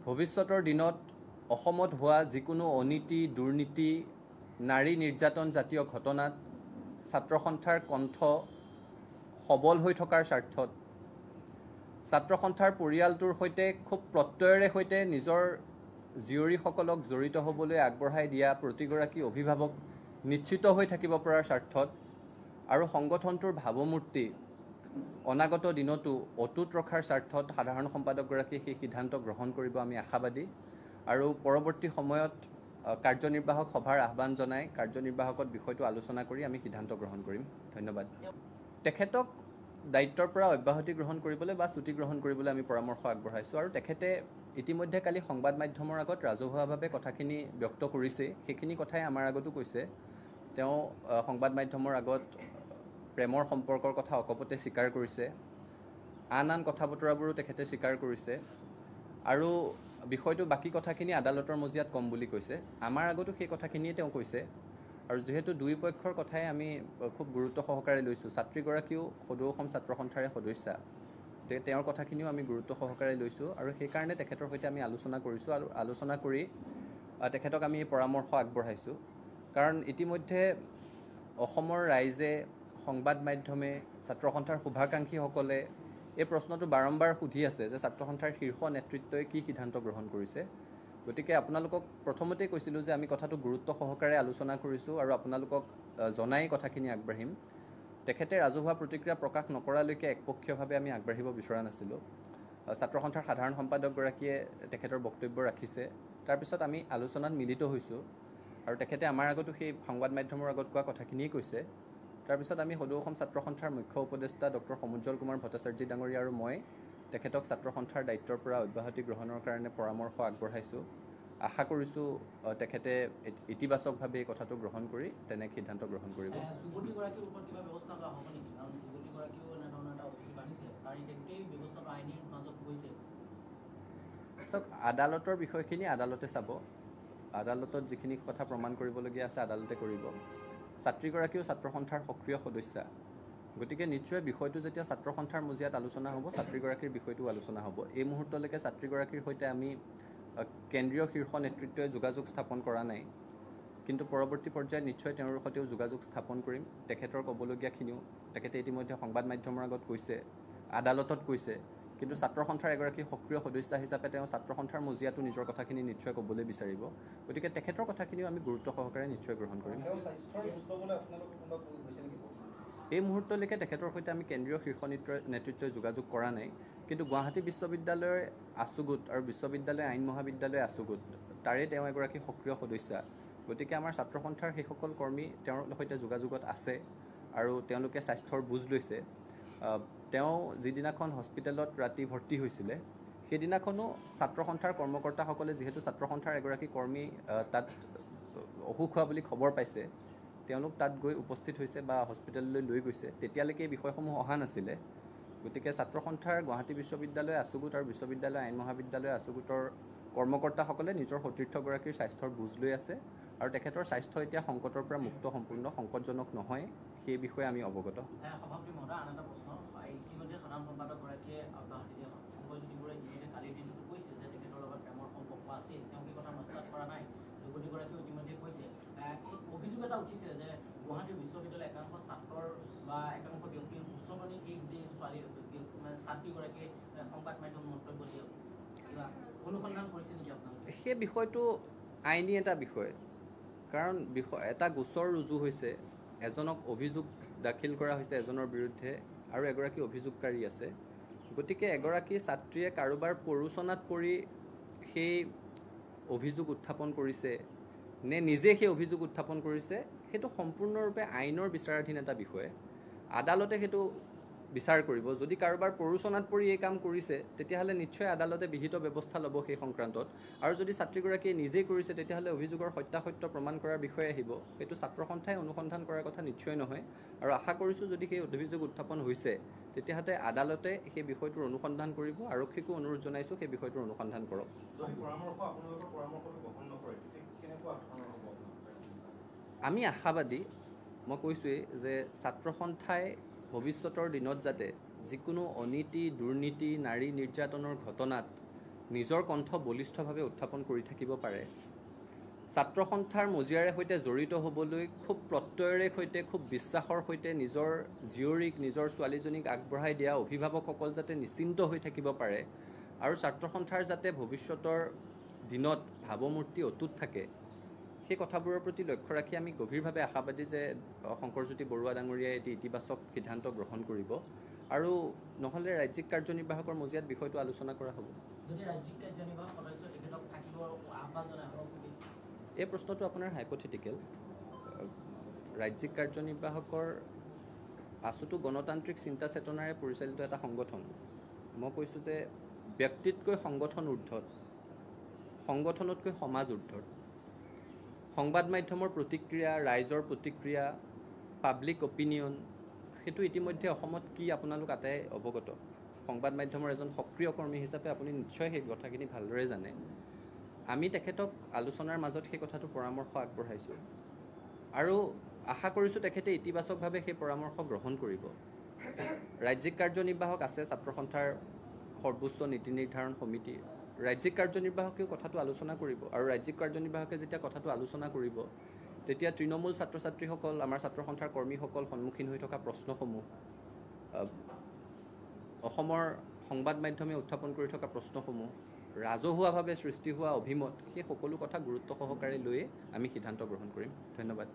ভৱিষ্যতৰ দিনত অসমত হোৱা যিকোনো অনীতি দুৰ্নীতি নাৰী নিৰ্যাতন জাতীয় ঘটনাত ছাত্ৰ সন্থাৰ কণ্ঠ সবল হৈ থকাৰ স্বাৰ্থত ছাত্ৰ সন্থাৰ পৰিয়ালটোৰ সৈতে খুব প্ৰত্যয়েৰে সৈতে নিজৰ জীয়ৰীসকলক জড়িত হ'বলৈ আগবঢ়াই দিয়া প্ৰতিগৰাকী অভিভাৱক নিশ্চিত হৈ থাকিব পৰাৰ স্বাৰ্থত আৰু সংগঠনটোৰ ভাৱমূৰ্তি অনাগত দিনতো অটুট ৰখাৰ স্বাৰ্থত সাধাৰণ সম্পাদকগৰাকীয়ে সেই সিদ্ধান্ত গ্ৰহণ কৰিব আমি আশাবাদী আৰু পৰৱৰ্তী সময়ত কাৰ্যনিৰ্বাহক সভাৰ আহ্বান জনাই কাৰ্যনিৰ্বাহকত বিষয়টো আলোচনা কৰি আমি সিদ্ধান্ত গ্ৰহণ কৰিম। ধন্যবাদ। তেখেতক দায়িত্বৰ পৰা অব্যাহতি গ্ৰহণ কৰিবলৈ বা ছুটি গ্ৰহণ কৰিবলৈ আমি পৰামৰ্শ আগবঢ়াইছোঁ আৰু তেখেতে ইতিমধ্যে কালি সংবাদ মাধ্যমৰ আগত ৰাজহুৱাভাৱে কথাখিনি ব্যক্ত কৰিছে। সেইখিনি কথাই আমাৰ আগতো কৈছে। তেওঁ সংবাদ মাধ্যমৰ আগত প্ৰেমৰ সম্পৰ্কৰ কথা অকপতে স্বীকাৰ কৰিছে, আন কথা বতৰাবোৰো তেখেতে স্বীকাৰ কৰিছে আৰু বিষয়টো বাকী কথাখিনি আদালতৰ মজিয়াত কম বুলি কৈছে। আমাৰ আগতো সেই কথাখিনিয়ে তেওঁ কৈছে আৰু যিহেতু দুই পক্ষৰ কথাই আমি খুব গুৰুত্ব সহকাৰে লৈছোঁ, ছাত্ৰীগৰাকীও সদৌ অসম ছাত্ৰ সন্থাৰে সদস্যা, গতিকে তেওঁৰ কথাখিনিও আমি গুৰুত্ব সহকাৰে লৈছোঁ আৰু সেইকাৰণে তেখেতৰ সৈতে আমি আলোচনা কৰিছোঁ আৰু আলোচনা কৰি তেখেতক আমি পৰামৰ্শ আগবঢ়াইছোঁ। কাৰণ ইতিমধ্যে অসমৰ ৰাইজে, সংবাদ মাধ্যমে, ছাত্ৰ সন্থাৰ শুভাকাংক্ষীসকলে এই প্ৰশ্নটো বাৰম্বাৰ সুধি আছে যে ছাত্ৰ সন্থাৰ শীৰ্ষ নেতৃত্বই কি সিদ্ধান্ত গ্ৰহণ কৰিছে। গতিকে আপোনালোকক প্ৰথমতেই কৈছিলোঁ যে আমি কথাটো গুৰুত্ব সহকাৰে আলোচনা কৰিছোঁ আৰু আপোনালোকক জনাই কথাখিনি আগবাঢ়িম। তেখেতে ৰাজহুৱা প্ৰতিক্ৰিয়া প্ৰকাশ নকৰালৈকে একপক্ষীয়ভাৱে আমি আগবাঢ়িব বিচৰা নাছিলোঁ। ছাত্ৰ সন্থাৰ সাধাৰণ সম্পাদকগৰাকীয়ে তেখেতৰ বক্তব্য ৰাখিছে, তাৰপিছত আমি আলোচনাত মিলিত হৈছোঁ আৰু তেখেতে আমাৰ আগতো সেই সংবাদ মাধ্যমৰ আগত কোৱা কথাখিনিয়ে কৈছে। তাৰপিছত আমি সদৌ অসম ছাত্ৰ সন্থাৰ মুখ্য উপদেষ্টা ডক্টৰ সমুজ্জ্বল কুমাৰ ভট্টাচাৰ্য ডাঙৰীয়া আৰু মই তেখেতক ছাত্ৰ সন্থাৰ দায়িত্বৰ পৰা অব্যাহতি গ্ৰহণৰ কাৰণে পৰামৰ্শ আগবঢ়াইছোঁ। আশা কৰিছোঁ তেখেতে ইতিবাচকভাৱে এই কথাটো গ্ৰহণ কৰি তেনে সিদ্ধান্ত গ্ৰহণ কৰিব। চাওক, আদালতৰ বিষয়খিনি আদালতে চাব। আদালতত যিখিনি কথা প্ৰমাণ কৰিবলগীয়া আছে আদালতে কৰিব। ছাত্ৰীগৰাকীও ছাত্ৰ সন্থাৰ সক্ৰিয় সদস্যা, গতিকে নিশ্চয় বিষয়টো যেতিয়া ছাত্ৰ সন্থাৰ মজিয়াত আলোচনা হ'ব, ছাত্ৰীগৰাকীৰ বিষয়টো আলোচনা হ'ব। এই মুহূৰ্তলৈকে ছাত্ৰীগৰাকীৰ সৈতে আমি কেন্দ্ৰীয় শীৰ্ষ নেতৃত্বই যোগাযোগ স্থাপন কৰা নাই, কিন্তু পৰৱৰ্তী পৰ্যায়ত নিশ্চয় তেওঁৰ সৈতেও যোগাযোগ স্থাপন কৰিম। তেখেতৰ ক'বলগীয়াখিনিও তেখেতে ইতিমধ্যে সংবাদ মাধ্যমৰ আগত কৈছে, আদালতত কৈছে, কিন্তু ছাত্ৰ সন্থাৰ এগৰাকী সক্ৰিয় সদস্যা হিচাপে তেওঁ ছাত্ৰ সন্থাৰ মজিয়াতো নিজৰ কথাখিনি নিশ্চয় ক'বলৈ বিচাৰিব। গতিকে তেখেতৰ কথাখিনিও আমি গুৰুত্ব সহকাৰে নিশ্চয় গ্ৰহণ কৰিম। এই মুহূৰ্তলৈকে তেখেতৰ সৈতে আমি কেন্দ্ৰীয় শীৰ্ষ নেতৃত্বই যোগাযোগ কৰা নাই, কিন্তু গুৱাহাটী বিশ্ববিদ্যালয়ৰ আছুগুট আৰু বিশ্ববিদ্যালয় আইন মহাবিদ্যালয় আছুগুট তাৰে তেওঁ এগৰাকী সক্ৰিয় সদস্যা। গতিকে আমাৰ ছাত্ৰ সন্থাৰ সেইসকল কৰ্মী তেওঁৰ সৈতে যোগাযোগত আছে আৰু তেওঁলোকে স্বাস্থ্যৰ বুজ লৈছে। তেওঁ যিদিনাখন হস্পিটেলত ৰাতি ভৰ্তি হৈছিলে সেইদিনাখনো ছাত্ৰ সন্থাৰ কৰ্মকৰ্তাসকলে, যিহেতু ছাত্ৰ সন্থাৰ এগৰাকী কৰ্মী তাত অসুখ হোৱা বুলি খবৰ পাইছে, তেওঁলোক তাত গৈ উপস্থিত হৈছে বা হস্পিটেললৈ লৈ গৈছে। তেতিয়ালৈকে এই বিষয়সমূহ অহা নাছিলে। গতিকে ছাত্ৰ সন্থাৰ গুৱাহাটী বিশ্ববিদ্যালয় আছুগুট আৰু বিশ্ববিদ্যালয় আইন মহাবিদ্যালয় আছুগুটৰ কৰ্মকৰ্তাসকলে নিজৰ সতীৰ্থগৰাকীৰ স্বাস্থ্যৰ বুজ লৈ আছে আৰু তেখেতৰ স্বাস্থ্য এতিয়া সংকটৰ পৰা মুক্ত, সম্পূৰ্ণ সংকটজনক নহয়, সেই বিষয়ে আমি অৱগত। অভিযোগ এটা উঠিছে যে গুৱাহাটী বিশ্ববিদ্যালয়ৰ একাংশ ছাত্ৰৰ বা একাংশ ব্যক্তিৰ উচ্চতনি এই ছাত্ৰীগৰাকীয়ে সংবাদ মাধ্যম মন্তব্য দিয়ে, অনুসন্ধান কৰিছে নেকি আপোনালোকে? সেই বিষয়টো আইনী এটা বিষয়, কাৰণ এটা গোচৰ ৰুজু হৈছে, এজনক অভিযোগ দাখিল কৰা হৈছে এজনৰ বিৰুদ্ধে আৰু এগৰাকী অভিযোগকাৰী আছে। গতিকে এগৰাকী ছাত্ৰীয়ে কাৰোবাৰ প্ৰৰোচনাত পৰি সেই অভিযোগ উত্থাপন কৰিছে নে নিজে সেই অভিযোগ উত্থাপন কৰিছে, সেইটো সম্পূৰ্ণৰূপে আইনৰ বিচাৰাধীন এটা বিষয়। আদালতে সেইটো বিচাৰ কৰিব। যদি কাৰোবাৰ প্ৰৰোচনাত পৰি এই কাম কৰিছে তেতিয়াহ'লে নিশ্চয় আদালতে বিহিত ব্যৱস্থা ল'ব সেই সংক্ৰান্তত, আৰু যদি ছাত্ৰীগৰাকীয়ে নিজেই কৰিছে তেতিয়াহ'লে অভিযোগৰ সত্যাসত্য প্ৰমাণ কৰাৰ বিষয়ে আহিব। সেইটো ছাত্ৰ সন্থাই অনুসন্ধান কৰাৰ কথা নিশ্চয় নহয়, আৰু আশা কৰিছোঁ যদি সেই অভিযোগ উত্থাপন হৈছে তেতিয়াহ'লে আদালতে সেই বিষয়টোৰ অনুসন্ধান কৰিব। আৰক্ষীকো অনুৰোধ জনাইছোঁ সেই বিষয়টোৰ অনুসন্ধান কৰক। আমি আশাবাদী, মই কৈছোঁৱেই যে ছাত্ৰ সন্থাই ভৱিষ্যতৰ দিনত যাতে যিকোনো অনীতি দুৰ্নীতি নাৰী নিৰ্যাতনৰ ঘটনাত নিজৰ কণ্ঠ বলিষ্ঠভাৱে উত্থাপন কৰি থাকিব পাৰে। ছাত্ৰ সন্থাৰ মজিয়াৰে সৈতে জড়িত হ'বলৈ খুব প্ৰত্যয়েৰে সৈতে খুব বিশ্বাসৰ সৈতে নিজৰ জীয়ৰীক নিজৰ ছোৱালীজনীক আগবঢ়াই দিয়া অভিভাৱকসকল যাতে নিশ্চিন্ত হৈ থাকিব পাৰে আৰু ছাত্ৰ সন্থাৰ যাতে ভৱিষ্যতৰ দিনত ভাৱমূৰ্তি অটুট থাকে, সেই কথাবোৰৰ প্ৰতি লক্ষ্য ৰাখি আমি গভীৰভাৱে আশাবাদী যে শংকৰজ্যোতি বৰুৱা ডাঙৰীয়াই এটি ইতিবাচক সিদ্ধান্ত গ্ৰহণ কৰিব আৰু নহ'লে ৰাজ্যিক কাৰ্যনিৰ্বাহকৰ মজিয়াত বিষয়টো আলোচনা কৰা হ'ব। যদি ৰাজ্যিক কাৰ্যনিৰ্বাহক সদস্য তেখেতক থাকিব আহ্বান জনাই হ'ব। এই প্ৰশ্নটো আপোনাৰ হাইপথেটিকেল। ৰাজ্যিক কাৰ্যনিৰ্বাহকৰ আছুটো গণতান্ত্ৰিক চিন্তা চেতনাৰে পৰিচালিত এটা সংগঠন। মই কৈছোঁ যে ব্যক্তিতকৈ সংগঠন ঊৰ্ধত, সংগঠনতকৈ সমাজ ঊৰ্ধত। সংবাদ মাধ্যমৰ প্ৰতিক্ৰিয়া, ৰাইজৰ প্ৰতিক্ৰিয়া, পাব্লিক অপিনিয়ন, সেইটো ইতিমধ্যে অসমত কি আপোনালোক আটাই অৱগত। সংবাদ মাধ্যমৰ এজন সক্ৰিয় কৰ্মী হিচাপে আপুনি নিশ্চয় সেই কথাখিনি ভালদৰে জানে। আমি তেখেতক আলোচনাৰ মাজত সেই কথাটো পৰামৰ্শ আগবঢ়াইছোঁ আৰু আশা কৰিছোঁ তেখেতে ইতিবাচকভাৱে সেই পৰামৰ্শ গ্ৰহণ কৰিব। ৰাজ্যিক কাৰ্যনিৰ্বাহক আছে ছাত্ৰ সন্থাৰ সৰ্বোচ্চ নীতি নিৰ্ধাৰণ সমিতি। ৰাজ্যিক কাৰ্যনিৰ্বাহকেও কথাটো আলোচনা কৰিব আৰু ৰাজ্যিক কাৰ্যনিৰ্বাহকে যেতিয়া কথাটো আলোচনা কৰিব তেতিয়া তৃণমূল ছাত্ৰ ছাত্ৰীসকল, আমাৰ ছাত্ৰ সন্থাৰ কৰ্মীসকল সন্মুখীন হৈ থকা প্ৰশ্নসমূহ, অসমৰ সংবাদ মাধ্যমে উত্থাপন কৰি থকা প্ৰশ্নসমূহ, ৰাজহুৱাভাৱে সৃষ্টি হোৱা অভিমত, সেই সকলো কথা গুৰুত্ব সহকাৰে লৈয়ে আমি সিদ্ধান্ত গ্ৰহণ কৰিম। ধন্যবাদ।